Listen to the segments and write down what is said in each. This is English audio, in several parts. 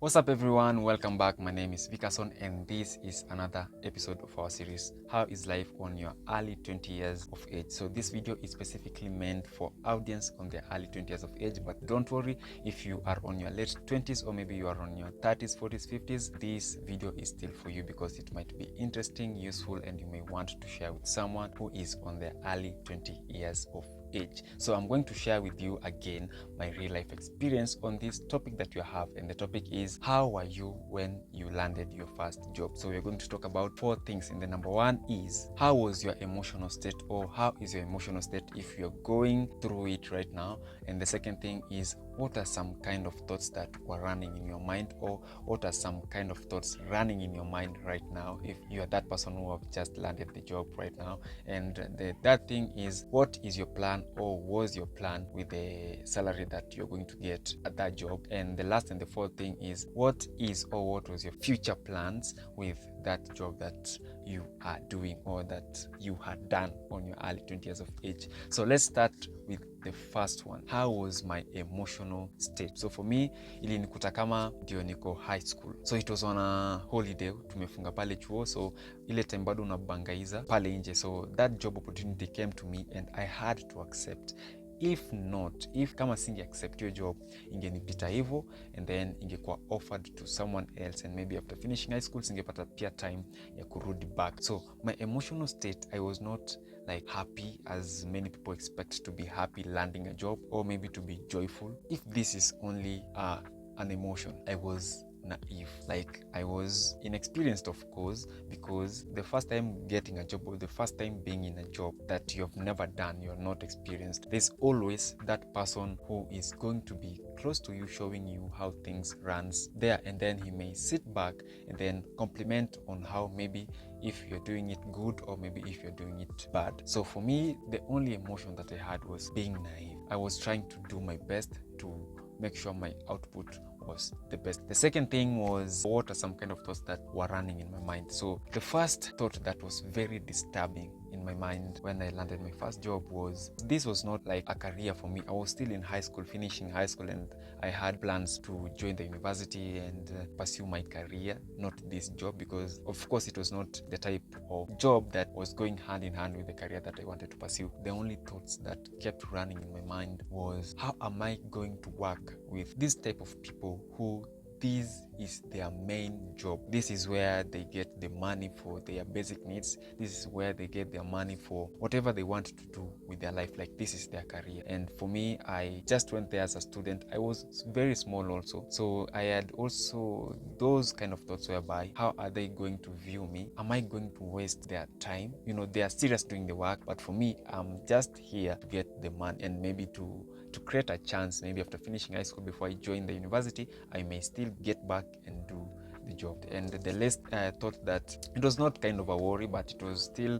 What's up everyone, welcome back. My name is Vikason and this is another episode of our series, How is Life on Your Early 20 Years of Age. So this video is specifically meant for audience on the early 20 years of age, but don't worry if you are on your late 20s or maybe you are on your 30s, 40s, 50s, this video is still for you because it might be interesting, useful, and you may want to share with someone who is on the early 20 years of age. So I'm going to share with you again my real life experience on this topic that you have, and the topic is how were you when you landed your first job. So we're going to talk about four things, and the number one is how was your emotional state, or how is your emotional state if you're going through it right now. And the second thing is what are some kind of thoughts that were running in your mind, or what are some kind of thoughts running in your mind right now if you are that person who have just landed the job right now. And the third thing is what is your plan, or was your plan with the salary that you're going to get at that job. And the last and the fourth thing is what is or what was your future plans with that job that you are doing or that you had done on your early 20 years of age. So let's start with the first one. How was my emotional state? So for me, ilinikuta kama ndio niko high school, so it was on a holiday, tumefunga pale chuo, so ile time bado unabangaiza pale nje. So that job opportunity came to me and I had to accept. If kama singe accept your job, ingenipita hivyo and then ingekuwa offered to someone else, and maybe after finishing high school singepata pia time ya kurudi back. So my emotional state, I was not like happy as many people expect to be happy landing a job, or maybe to be joyful. If this is only an emotion, I was naive. Like, I was inexperienced, of course, because the first time getting a job, or the first time being in a job that you've never done, you're not experienced, there's always that person who is going to be close to you, showing you how things runs there, and then he may sit back and then compliment on how maybe if you're doing it good, or maybe if you're doing it bad. So for me, the only emotion that I had was being naive. I was trying to do my best to make sure my output was the best. The second thing was what are some kind of thoughts that were running in my mind. So the first thought that was very disturbing in my mind when I landed my first job was, this was not like a career for me. I was still in high school, finishing high school, and I had plans to join the university and pursue my career, not this job, because of course it was not the type of job that was going hand in hand with the career that I wanted to pursue. The only thoughts that kept running in my mind was, how am I going to work with this type of people who this is their main job? This is where they get the money for their basic needs. This is where they get their money for whatever they want to do with their life. Like, this is their career. And for me, I just went there as a student. I was very small also, so I had also those kind of thoughts whereby, how are they going to view me? Am I going to waste their time? They are serious doing the work, but for me, I'm just here to get the money, and maybe to create a chance, maybe after finishing high school, before I join the university, I may still get back and do the job. And the last thought that it was not kind of a worry, but it was still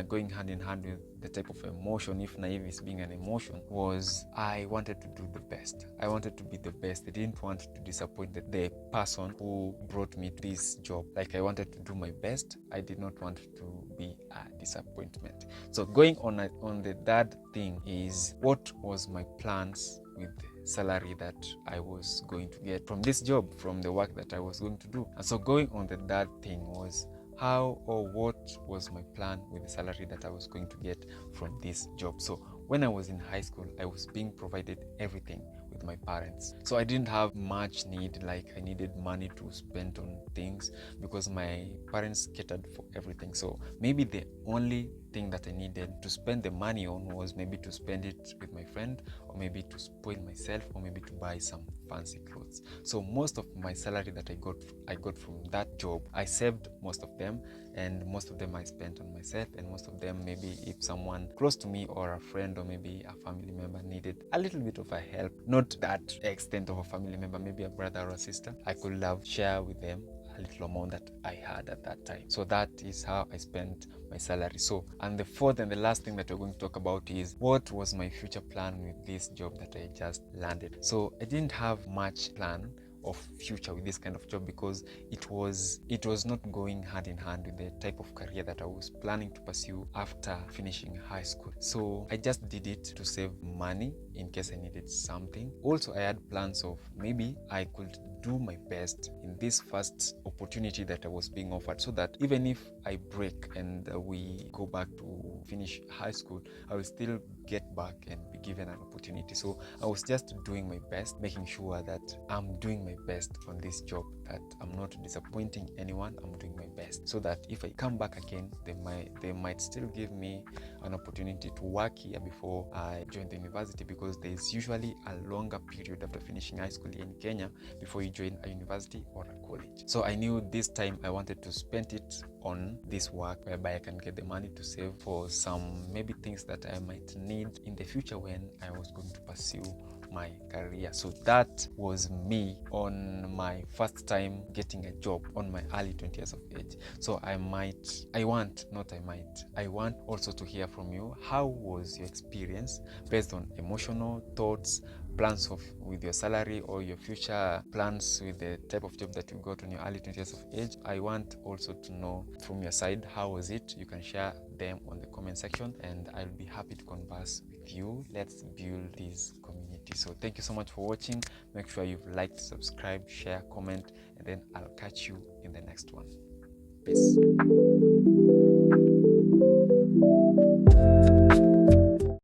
going hand in hand with the type of emotion, if naive is being an emotion, was I wanted to do the best. I wanted to be the best. I didn't want to disappoint the person who brought me to this job. Like, I wanted to do my best. I did not want to be a disappointment. So going on the third thing is, what was my plans with salary that I was going to get from this job, from the work that I was going to do. And so going on the third thing was, how or what was my plan with the salary that I was going to get from this job. So when I was in high school, I was being provided everything with my parents, so I didn't have much need, like I needed money to spend on things, because my parents catered for everything. So maybe the only thing that I needed to spend the money on was maybe to spend it with my friend, or maybe to spoil myself, or maybe to buy some fancy clothes. So most of my salary that I got from that job, I saved most of them, and most of them I spent on myself, and most of them, maybe if someone close to me or a friend or maybe a family member needed a little bit of a help, not that extent of a family member, maybe a brother or a sister, I could have shared with them a little amount that I had at that time. So that is how I spent my salary. So, and the fourth and the last thing that we're going to talk about is, what was my future plan with this job that I just landed? So I didn't have much plan of future with this kind of job, because it was not going hand in hand with the type of career that I was planning to pursue after finishing high school. So I just did it to save money in case I needed something. Also, I had plans of maybe I could do my best in this first opportunity that I was being offered, so that even if I break and we go back to finish high school, I will still get back and be given an opportunity. So I was just doing my best, making sure that I'm doing my best on this job, that I'm not disappointing anyone. I'm doing my best so that if I come back again, they might still give me an opportunity to work here before I join the university, because there is usually a longer period after finishing high school here in Kenya before you join a university or a college. So I knew this time I wanted to spend it on this work, whereby I can get the money to save for some maybe things that I might need in the future when I was going to pursue my career. So that was me on my first time getting a job on my early 20 years of age. So I want also to hear from you. How was your experience based on emotional thoughts, plans with your salary, or your future plans with the type of job that you got on your early 20 years of age? I want also to know from your side, how was it? You can share them on the comment section and I'll be happy to converse with you. Let's build this community. So thank you so much for watching. Make sure you've liked, subscribe, share, comment, and then I'll catch you in the next one. Peace.